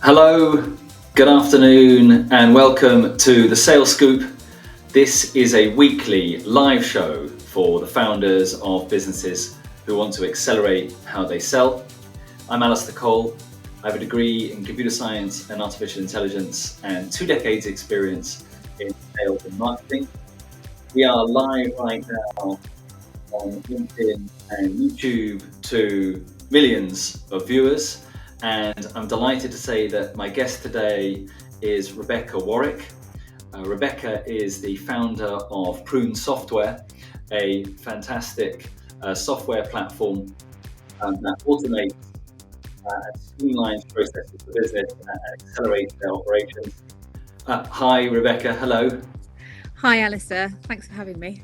Hello, good afternoon, and welcome to the Sales Scoop. This is a weekly live show for the founders of businesses who want to accelerate how they sell. I'm Alistair Cole. I have a degree in computer science and artificial intelligence and 2 decades experience in sales and marketing. We are live right now on LinkedIn and YouTube to millions of viewers. And I'm delighted to say that my guest today is Rebecca Warwick. Rebecca is the founder of PruneSoftware, a fantastic software platform that automates and streamlines processes for business and accelerates their operations. Hi, Rebecca. Hello. Hi, Alistair. Thanks for having me.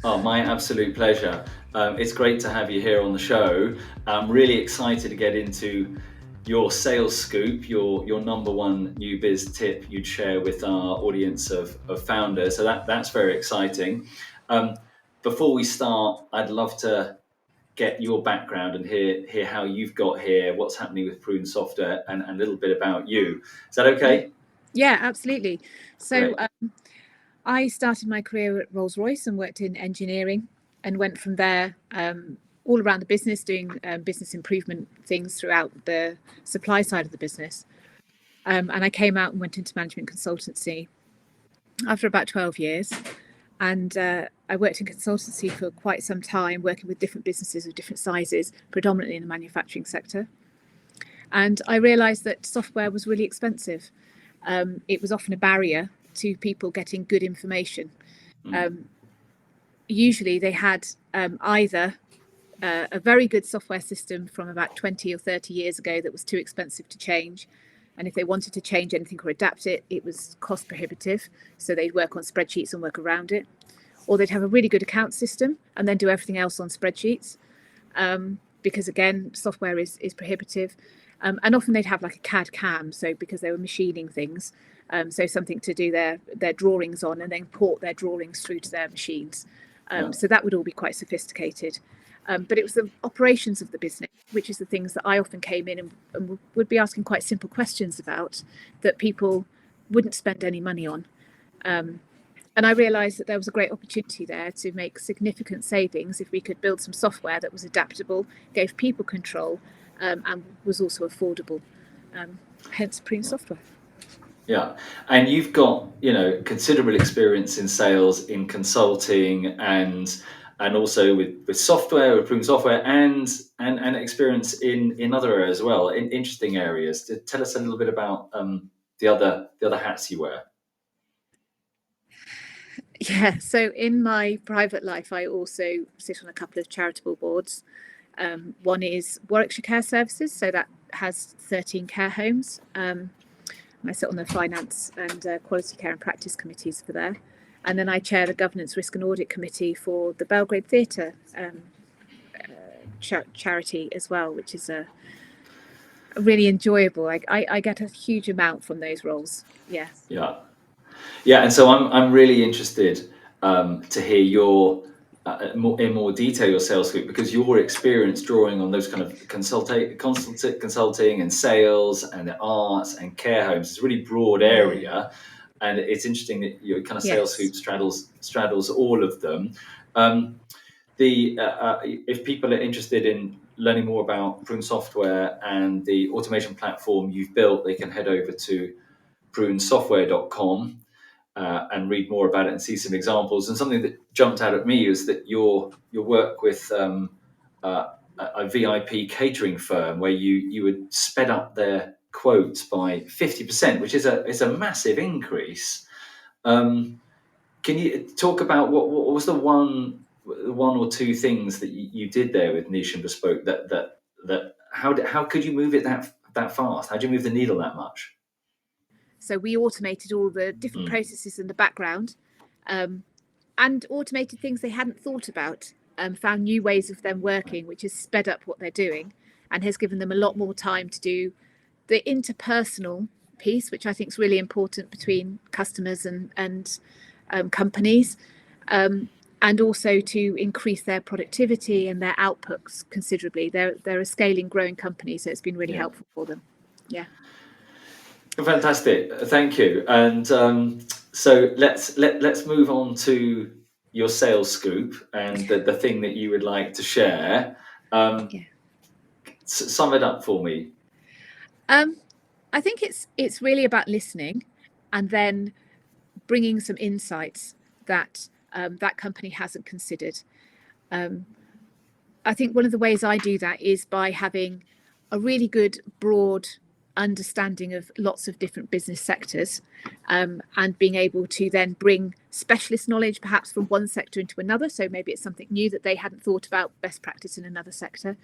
Oh, my absolute pleasure. It's great to have you here on the show. I'm really excited to get into your sales scoop, your number one new biz tip you'd share with our audience of founders. So that's very exciting. Before we start, I'd love to get your background and hear how you've got here, what's happening with PruneSoftware, and a little bit about you. Is that okay? Yeah, absolutely. So I started my career at Rolls-Royce and worked in engineering and went from there all around the business, doing business improvement things throughout the supply side of the business. And I came out and went into management consultancy after about 12 years. And I worked in consultancy for quite some time, working with different businesses of different sizes, predominantly in the manufacturing sector. And I realised that software was really expensive. It was often a barrier to people getting good information. Usually they had either a very good software system from about 20 or 30 years ago that was too expensive to change. And if they wanted to change anything or adapt it, it was cost prohibitive. So they'd work on spreadsheets and work around it. Or they'd have a really good account system and then do everything else on spreadsheets. Because again, software is prohibitive. And often they'd have like a CAD CAM, so because they were machining things, so something to do their drawings on and then port their drawings through to their machines. So that would all be quite sophisticated. But it was the operations of the business, which is the things that I often came in and would be asking quite simple questions about that people wouldn't spend any money on. And I realised that there was a great opportunity there to make significant savings if we could build some software that was adaptable, gave people control, and was also affordable. Hence PruneSoftware. Yeah, and you've got considerable experience in sales, in consulting, and also with software, with PruneSoftware, and experience in other areas as well, in interesting areas. Tell us a little bit about the other hats you wear. Yeah, so in my private life, I also sit on a couple of charitable boards. One is Warwickshire Care Services, so that has 13 care homes. I sit on the finance and quality care and practice committees for there. And then I chair the governance, risk and audit committee for the Belgrade Theatre charity as well, which is a really enjoyable. I get a huge amount from those roles. Yeah. And so I'm really interested to hear your in more detail your sales scoop, because your experience drawing on those kind of consulting and sales and the arts and care homes is a really broad area, and it's interesting that your kind of sales scoop straddles all of them. If people are interested in learning more about PruneSoftware and the automation platform you've built, they can head over to PruneSoftware.com. And read more about it and see some examples. And something that jumped out at me is that your work with a VIP catering firm where you would sped up their quotes by 50%, which is a massive increase. Can you talk about what was the one or two things that you did there with Niche and Bespoke that how could you move it that fast? How do you move the needle that much? So we automated all the different processes in the background, and automated things they hadn't thought about, found new ways of them working, which has sped up what they're doing and has given them a lot more time to do the interpersonal piece, which I think is really important between customers and companies, and also to increase their productivity and their outputs considerably. They're a scaling, growing company, so it's been really helpful for them. Yeah. Fantastic, thank you. And so let's move on to your sales scoop and the thing that you would like to share. Yeah. Sum it up for me. I think it's really about listening, and then bringing some insights that that company hasn't considered. I think one of the ways I do that is by having a really good broad understanding of lots of different business sectors, and being able to then bring specialist knowledge perhaps from one sector into another. So maybe it's something new that they hadn't thought about, best practice in another sector.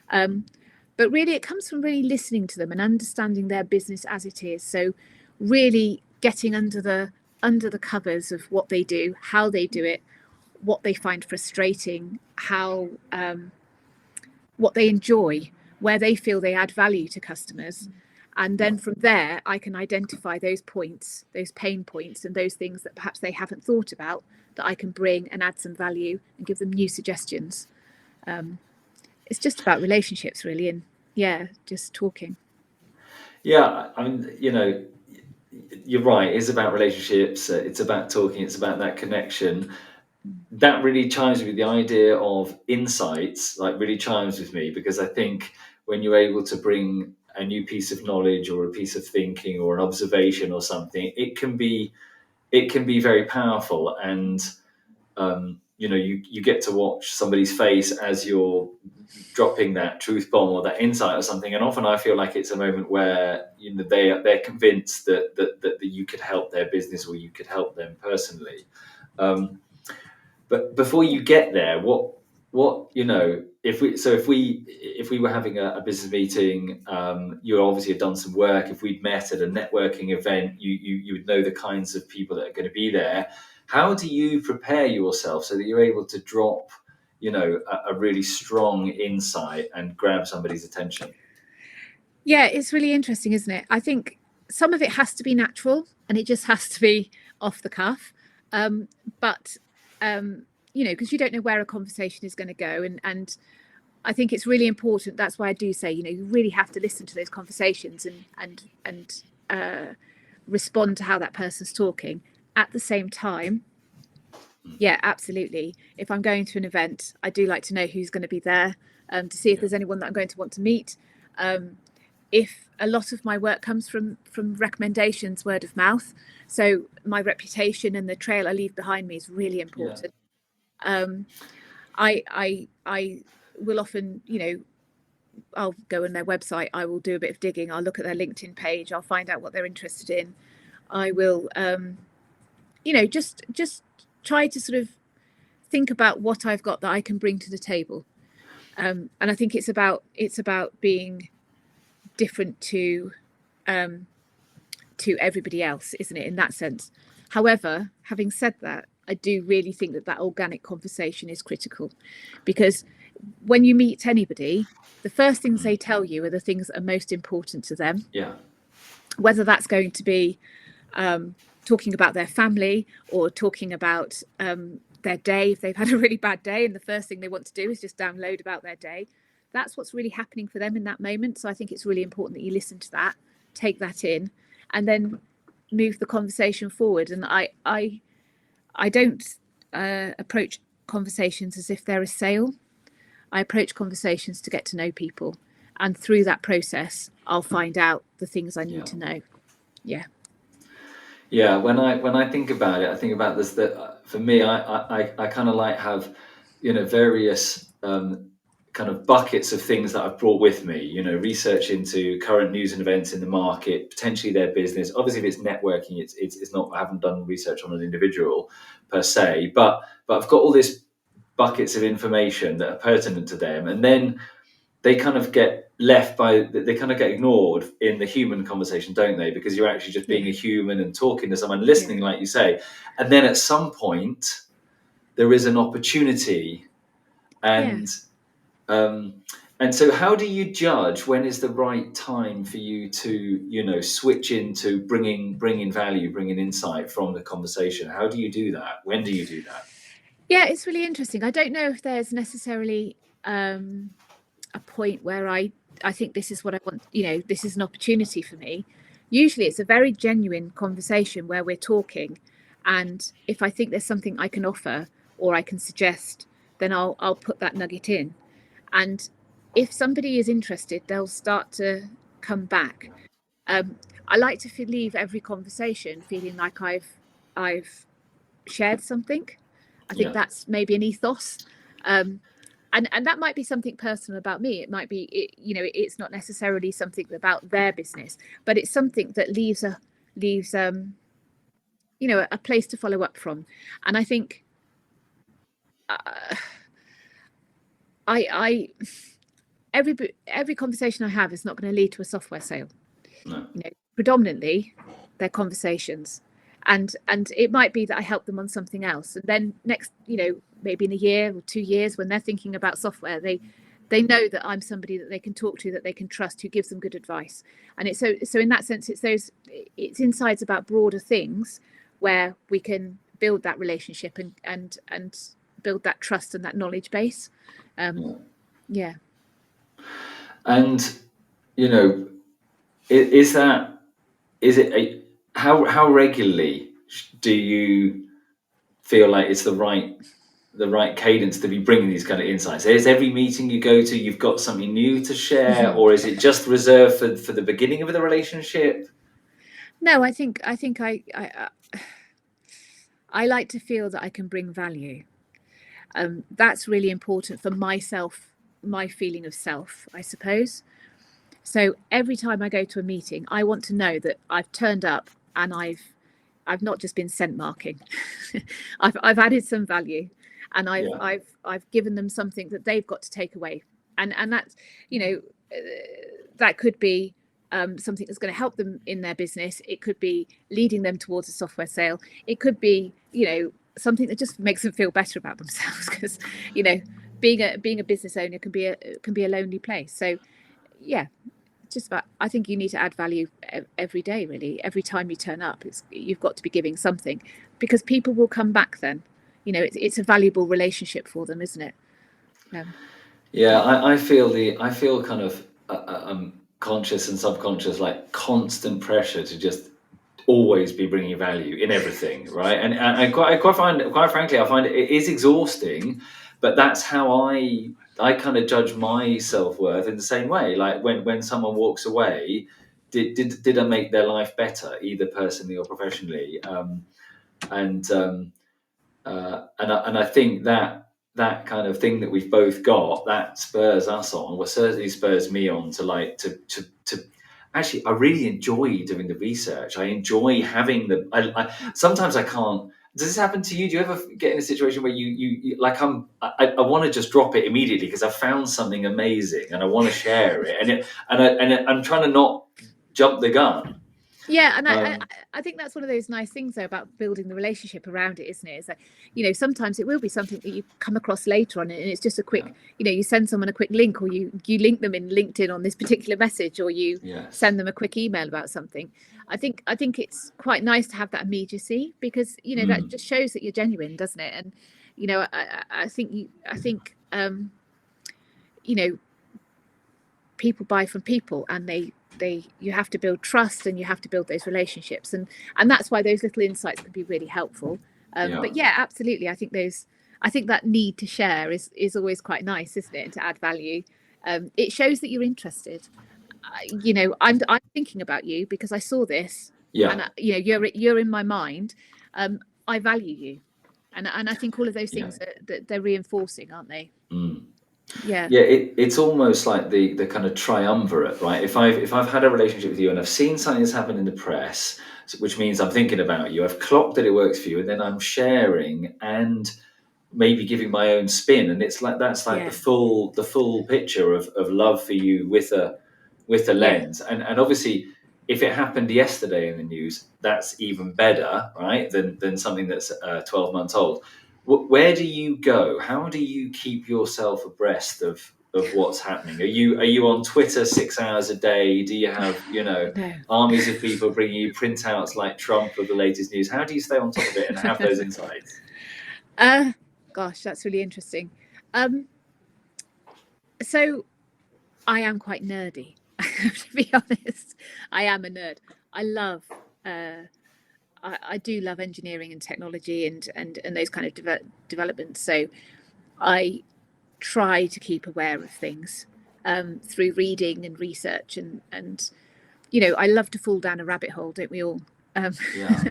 But really it comes from really listening to them and understanding their business as it is. So really getting under the covers of what they do, how they do it, what they find frustrating, how what they enjoy, where they feel they add value to customers. And then from there, I can identify those points, those pain points, and those things that perhaps they haven't thought about that I can bring and add some value and give them new suggestions. It's just about relationships, really, and just talking. Yeah, I mean, you're right. It's about relationships. It's about talking. It's about that connection. That really chimes with the idea of insights, like really chimes with me, because I think when you're able to bring a new piece of knowledge or a piece of thinking or an observation or something, it can be very powerful. And you get to watch somebody's face as you're dropping that truth bomb or that insight or something, and often I feel like it's a moment where they're convinced that you could help their business or you could help them personally. But before you get there, if we were having a business meeting, you obviously have done some work. If we'd met at a networking event, you would know the kinds of people that are going to be there. How do you prepare yourself so that you're able to drop a really strong insight and grab somebody's attention? Yeah, it's really interesting, isn't it? I think some of it has to be natural and it just has to be off the cuff. But because you don't know where a conversation is going to go, and I think it's really important. That's why I do say, you really have to listen to those conversations and respond to how that person's talking. At the same time, yeah, absolutely. If I'm going to an event, I do like to know who's going to be there, to see if there's anyone that I'm going to want to meet. If a lot of my work comes from recommendations, word of mouth, so my reputation and the trail I leave behind me is really important. I will often, I'll go on their website, I will do a bit of digging, I'll look at their LinkedIn page, I'll find out what they're interested in. I will just try to sort of think about what I've got that I can bring to the table. And I think it's about being different to everybody else, isn't it, in that sense? However, having said that, I do really think that organic conversation is critical, because when you meet anybody, the first things they tell you are the things that are most important to them. Yeah. Whether that's going to be talking about their family or talking about their day, if they've had a really bad day and the first thing they want to do is just download about their day. That's what's really happening for them in that moment. So I think it's really important that you listen to that, take that in, and then move the conversation forward. And I don't approach conversations as if they're a sale. I approach conversations to get to know people, and through that process, I'll find out the things I need to know. Yeah. Yeah, when I think about it, I think about this, that for me, I kind of like have, various kind of buckets of things that I've brought with me, research into current news and events in the market, potentially their business. Obviously, if it's networking, it's not, I haven't done research on an individual per se, but I've got all these buckets of information that are pertinent to them, and then they kind of get they kind of get ignored in the human conversation, don't they? Because you're actually just being a human and talking to someone, listening, like you say. And then at some point, there is an opportunity. And so how do you judge when is the right time for you to, switch into bringing value, bringing insight from the conversation? How do you do that? When do you do that? Yeah, it's really interesting. I don't know if there's necessarily a point where I think this is what I want, this is an opportunity for me. usually it's a very genuine conversation where we're talking, and if I think there's something I can offer or I can suggest, then I'll put that nugget in. And if somebody is interested, they'll start to come back. I like to leave every conversation feeling like I've shared something. I think Yeah. that's maybe an ethos. And that might be something personal about me. It might be, it's not necessarily something about their business, but it's something that leaves a place to follow up from. And I think I every conversation I have is not going to lead to a software sale. No. Predominantly, they're conversations. And it might be that I help them on something else, and then next, maybe in a year or 2 years, when they're thinking about software, they know that I'm somebody that they can talk to, that they can trust, who gives them good advice. And it's so in that sense, it's insights about broader things where we can build that relationship and build that trust and that knowledge base. Yeah. And how regularly do you feel like it's the right cadence to be bringing these kind of insights? Is every meeting you go to, you've got something new to share, or is it just reserved for the beginning of the relationship? No, I think I like to feel that I can bring value. That's really important for myself, my feeling of self, I suppose. So every time I go to a meeting, I want to know that I've turned up and I've not just been scent marking. I've added some value, and I've given them something that they've got to take away. And that's, that could be something that's going to help them in their business. It could be leading them towards a software sale. It could be, something that just makes them feel better about themselves, because, being a business owner can be a lonely place. So yeah, just about, I think you need to add value every day, really. Every time you turn up, you've got to be giving something, because people will come back then. It's a valuable relationship for them, isn't it? I feel kind of conscious and subconscious, like constant pressure to just always be bringing value in everything, right? And I quite frankly, I find it is exhausting, but that's how I kind of judge my self-worth in the same way. Like when someone walks away, did I make their life better, either personally or professionally? And I think that kind of thing that we've both got, that spurs us on. Well, certainly spurs me on to actually. I really enjoy doing the research. I enjoy having sometimes I can't. Does this happen to you? Do you ever get in a situation where you like I want to just drop it immediately because I found something amazing and I want to share it, I'm trying to not jump the gun. Yeah, and I think that's one of those nice things, though, about building the relationship around it, isn't it? Is that, sometimes it will be something that you come across later on, and it's just a quick, you send someone a quick link, or you link them in LinkedIn on this particular message, or you send them a quick email about something. I think it's quite nice to have that immediacy, because that just shows that you're genuine, doesn't it? And I think people buy from people, and you have to build trust, and you have to build those relationships, and that's why those little insights can be really helpful. But yeah, absolutely, I think that need to share is always quite nice, isn't it? And to add value, it shows that you're interested. I'm thinking about you because I saw this, and you're in my mind. I value you, and I think all of those things they're reinforcing, aren't they? Yeah. It's almost like the kind of triumvirate, right? If I've had a relationship with you and I've seen something that's happened in the press, which means I'm thinking about you, I've clocked that it works for you, and then I'm sharing and maybe giving my own spin, and it's like that's like the full picture of love for you with a lens. And obviously, if it happened yesterday in the news, that's even better, right? Than something that's 12 months old. Where do you go? How do you keep yourself abreast of what's happening? Are you on Twitter 6 hours a day? Do you have No. armies of people bringing you printouts like Trump of the latest news? How do you stay on top of it and have those insights? Gosh, that's really interesting. So I am quite nerdy. To be honest, I am a nerd. I love I do love engineering and technology and those kind of developments. So I try to keep aware of things through reading and research and I love to fall down a rabbit hole, don't we all? Yeah.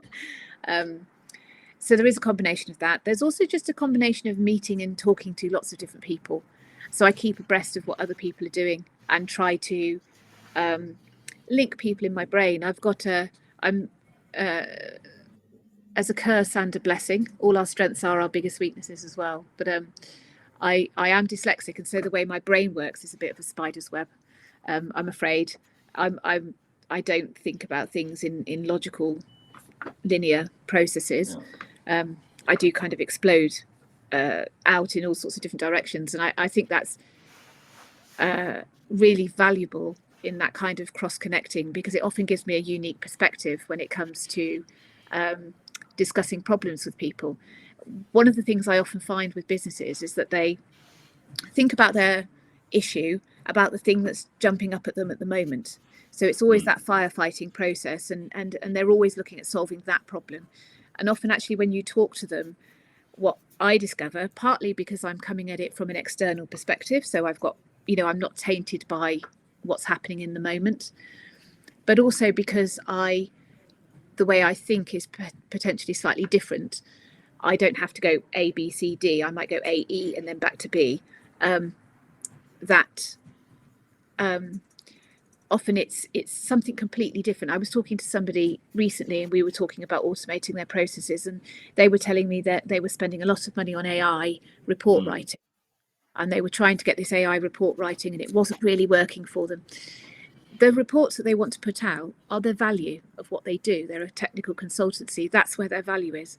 So there is a combination of that. There's also just a combination of meeting and talking to lots of different people. So I keep abreast of what other people are doing and try to link people in my brain. I'm as a curse and a blessing. All our strengths are our biggest weaknesses as well. But I am dyslexic, and so the way my brain works is a bit of a spider's web. I'm afraid. I don't think about things in logical, linear processes. Yeah. I do kind of explode out in all sorts of different directions, and I think that's really valuable in that kind of cross-connecting, because it often gives me a unique perspective when it comes to discussing problems with people. One of the things I often find with businesses is that they think about their issue, about the thing that's jumping up at them at the moment. So it's always that firefighting process, and they're always looking at solving that problem. And often actually when you talk to them, what I discover, partly because I'm coming at it from an external perspective, so I've got, I'm not tainted by what's happening in the moment, but also because the way I think is potentially slightly different. I don't have to go A, B, C, D. I might go A, E, and then back to B. Often it's something completely different. I was talking to somebody recently, and we were talking about automating their processes, and they were telling me that they were spending a lot of money on AI report writing, and they were trying to get this AI report writing, and it wasn't really working for them. The reports that they want to put out are the value of what they do. They're a technical consultancy. That's where their value is.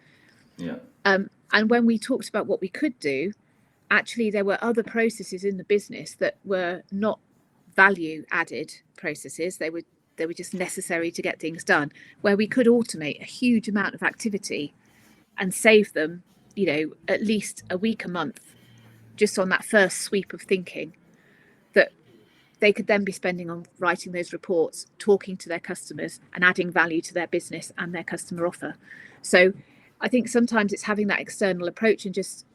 Yeah. And when we talked about what we could do, actually there were other processes in the business that were not value added processes. They were just necessary to get things done, where we could automate a huge amount of activity and save them, at least a week, a month, just on that first sweep of thinking, that they could then be spending on writing those reports, talking to their customers and adding value to their business and their customer offer. So I think sometimes it's having that external approach and just,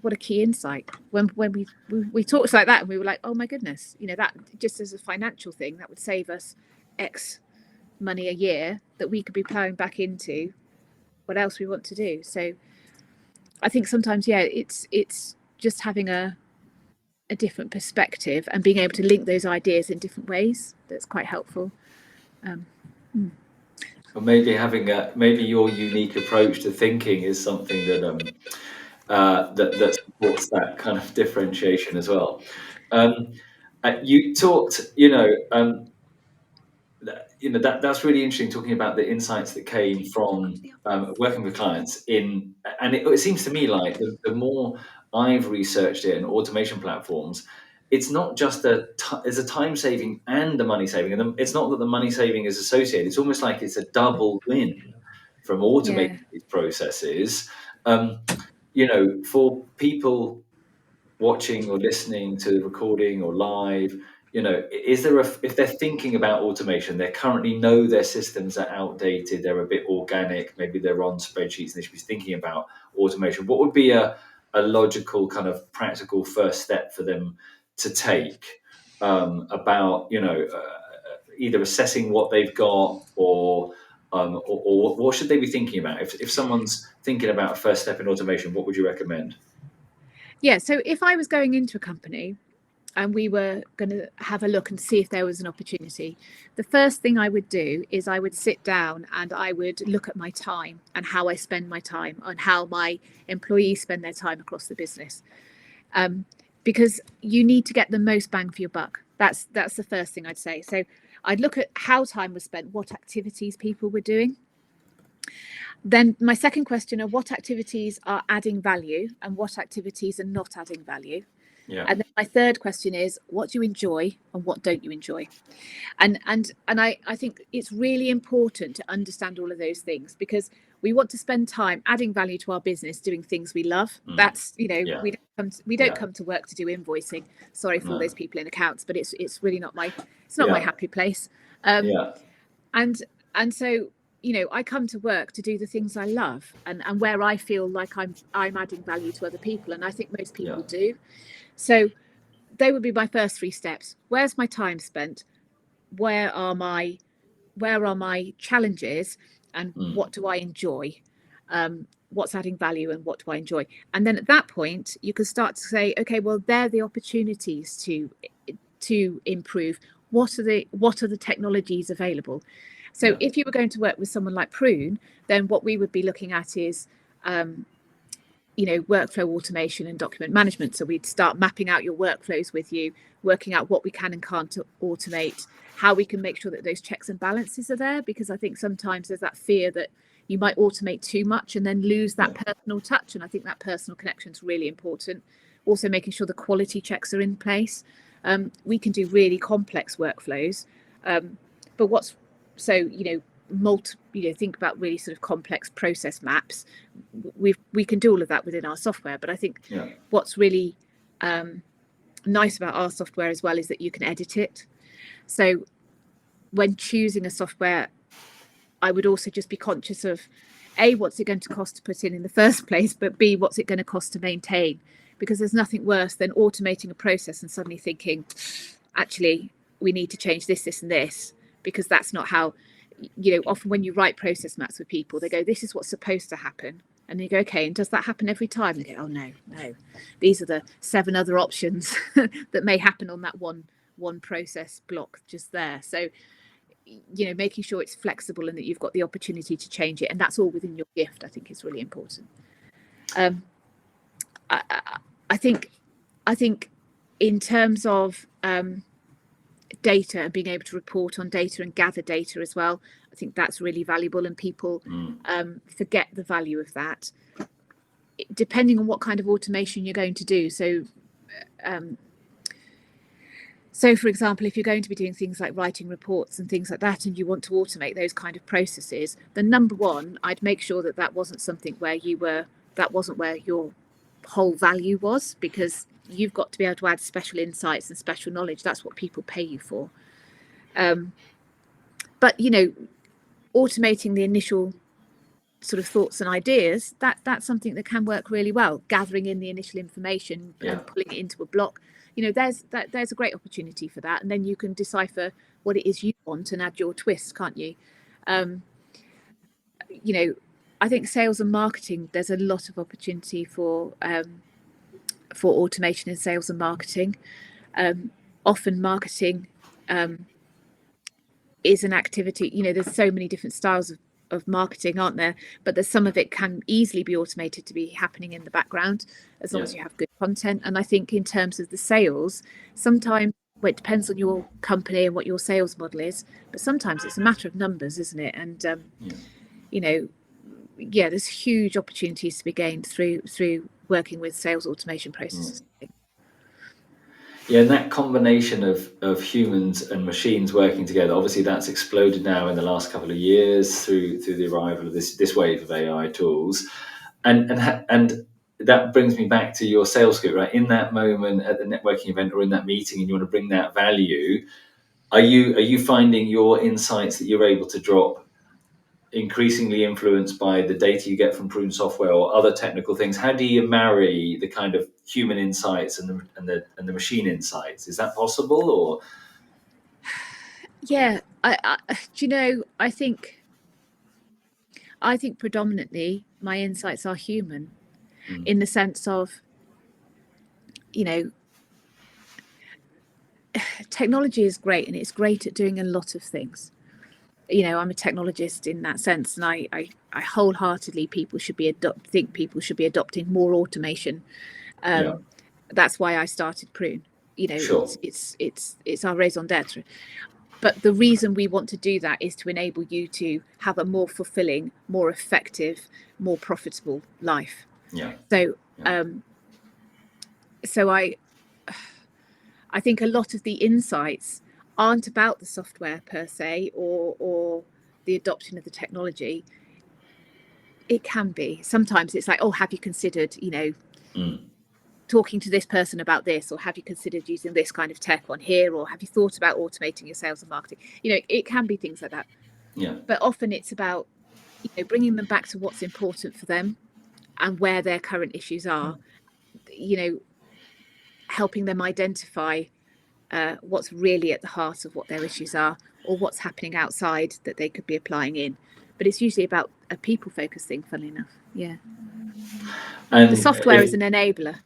what a key insight. When we talked like that, and we were like, oh my goodness, that just as a financial thing, that would save us X money a year that we could be plowing back into what else we want to do. So I think sometimes, it's just having a different perspective and being able to link those ideas in different ways that's quite helpful. Or maybe having maybe your unique approach to thinking is something that supports that kind of differentiation as well. You talked, that's really interesting, talking about the insights that came from working with clients and it seems to me like the more I've researched it and automation platforms, it's not just there's a time saving and a money saving, and it's not that the money saving is associated. It's almost like it's a double win from automating these processes. For people watching or listening to the recording or live, is there if they're thinking about automation, they currently know their systems are outdated, they're a bit organic, maybe they're on spreadsheets and they should be thinking about automation, what would be a logical kind of practical first step for them to take about either assessing what they've got or what should they be thinking about? If someone's thinking about a first step in automation, what would you recommend? Yeah, so if I was going into a company and we were going to have a look and see if there was an opportunity, the first thing I would do is I would sit down and I would look at my time and how I spend my time and how my employees spend their time across the business. Because you need to get the most bang for your buck. That's the first thing I'd say. So I'd look at how time was spent, what activities people were doing. Then my second question are what activities are adding value and what activities are not adding value. Yeah. And then my third question is what do you enjoy and what don't you enjoy? And I think it's really important to understand all of those things, because we want to spend time adding value to our business, doing things we love. That's we don't come to work to do invoicing. Sorry for all those people in accounts, but it's really not my happy place. And And so, I come to work to do the things I love and where I feel like I'm adding value to other people. And I think most people do. So they would be my first 3 steps. Where's my time spent? Where are my challenges, and what do I enjoy? What's adding value and what do I enjoy? And then at that point, you can start to say, okay, well, they're the opportunities to improve. What are the technologies available? So if you were going to work with someone like Prune, then what we would be looking at is workflow automation and document management. So we'd start mapping out your workflows with you, working out what we can and can't automate, how we can make sure that those checks and balances are there, because I think sometimes there's that fear that you might automate too much and then lose that personal touch. And I think that personal connection is really important. Also making sure the quality checks are in place. We can do really complex workflows, but think about really sort of complex process maps. We can do all of that within our software, but I think what's really nice about our software as well is that you can edit it. So when choosing a software, I would also just be conscious of A, what's it going to cost to put in the first place, but B, what's it going to cost to maintain? Because there's nothing worse than automating a process and suddenly thinking, actually, we need to change this, and this, because that's not how, often when you write process maps with people, they go, this is what's supposed to happen. And you go, okay, and does that happen every time? They go, oh, no. These are the 7 other options that may happen on that one process block just there. So, making sure it's flexible and that you've got the opportunity to change it. And that's all within your gift, I think is really important. I think in terms of data and being able to report on data and gather data as well, I think that's really valuable, and people forget the value of that, depending on what kind of automation you're going to do. So for example, if you're going to be doing things like writing reports and things like that, and you want to automate those kind of processes, then number one, I'd make sure that wasn't something where that wasn't where your whole value was, because you've got to be able to add special insights and special knowledge. That's what people pay you for. But automating the initial sort of thoughts and ideas, that's something that can work really well. Gathering in the initial information and pulling it into a block, there's a great opportunity for that, and then you can decipher what it is you want and add your twist, can't you? I think sales and marketing, there's a lot of opportunity for automation in sales and marketing. Often marketing is an activity, there's so many different styles of marketing, aren't there? But there's some of it can easily be automated to be happening in the background, as long as you have good content. And I think in terms of the sales, sometimes, well, it depends on your company and what your sales model is, but sometimes it's a matter of numbers, isn't it? And there's huge opportunities to be gained through working with sales automation processes. Yeah, and that combination of humans and machines working together, obviously that's exploded now in the last couple of years through the arrival of this wave of AI tools. And that brings me back to your sales scoop, right? In that moment at the networking event or in that meeting, and you want to bring that value, are you finding your insights that you're able to drop increasingly influenced by the data you get from PruneSoftware or other technical things? How do you marry the kind of human insights and the machine insights? Is that possible, or? Yeah, I think predominantly my insights are human, in the sense of, technology is great and it's great at doing a lot of things. I'm a technologist in that sense, and I wholeheartedly think people should be adopting more automation. That's why I started Prune. Sure. It's our raison d'etre. But the reason we want to do that is to enable you to have a more fulfilling, more effective, more profitable life. So I think a lot of the insights aren't about the software per se or the adoption of the technology. It can be. Sometimes it's like, oh, have you considered, talking to this person about this, or have you considered using this kind of tech on here, or have you thought about automating your sales and marketing? It can be things like that. Yeah. But often it's about, bringing them back to what's important for them and where their current issues are, helping them identify what's really at the heart of what their issues are, or what's happening outside that they could be applying in. But it's usually about a people focused thing, funnily enough. Yeah. And the software is an enabler.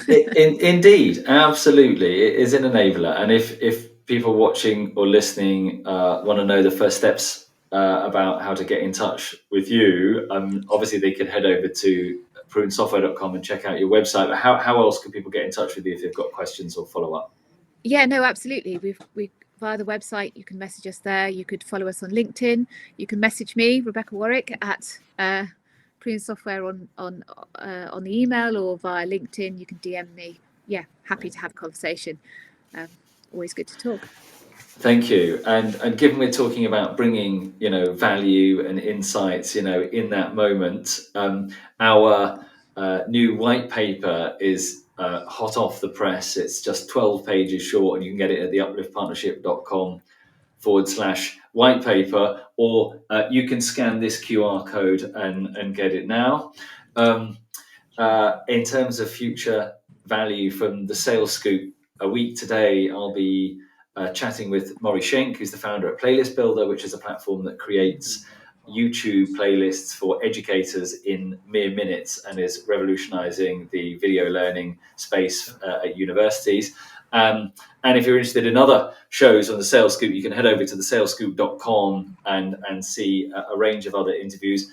Indeed, absolutely, it is an enabler. And if people watching or listening want to know the first steps about how to get in touch with you, obviously they could head over to PruneSoftware.com and check out your website. But how else can people get in touch with you if they've got questions or follow up? Yeah, no, absolutely. We via the website, you can message us there. You could follow us on LinkedIn. You can message me, Rebecca Warwick, at PruneSoftware on the email, or via LinkedIn. You can DM me. Yeah, happy to have a conversation. Always good to talk. Thank you. And given we're talking about bringing, value and insights, in that moment, our new white paper is hot off the press. It's just 12 pages short, and you can get it at theupliftpartnership.com/white paper, or you can scan this QR code and get it now. In terms of future value from the Sales Scoop, a week today, I'll be chatting with Maury Schenk, who's the founder at Playlist Builder, which is a platform that creates YouTube playlists for educators in mere minutes and is revolutionizing the video learning space at universities. And if you're interested in other shows on the Sales Scoop, you can head over to thesalescoop.com and see a range of other interviews.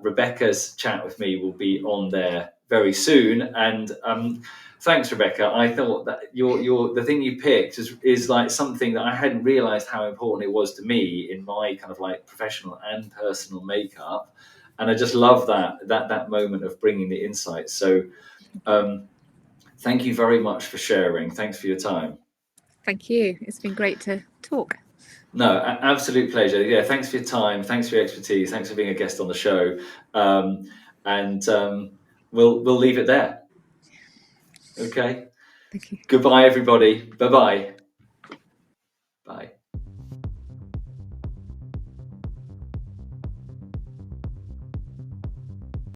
Rebecca's chat with me will be on there very soon, and thanks, Rebecca. I thought that the thing you picked is like something that I hadn't realised how important it was to me in my kind of like professional and personal makeup, and I just love that moment of bringing the insights. So, thank you very much for sharing. Thanks for your time. Thank you. It's been great to talk. No, absolute pleasure. Yeah, thanks for your time. Thanks for your expertise. Thanks for being a guest on the show. And we'll leave it there. Okay. Thank you. Goodbye, everybody. Bye-bye. Bye.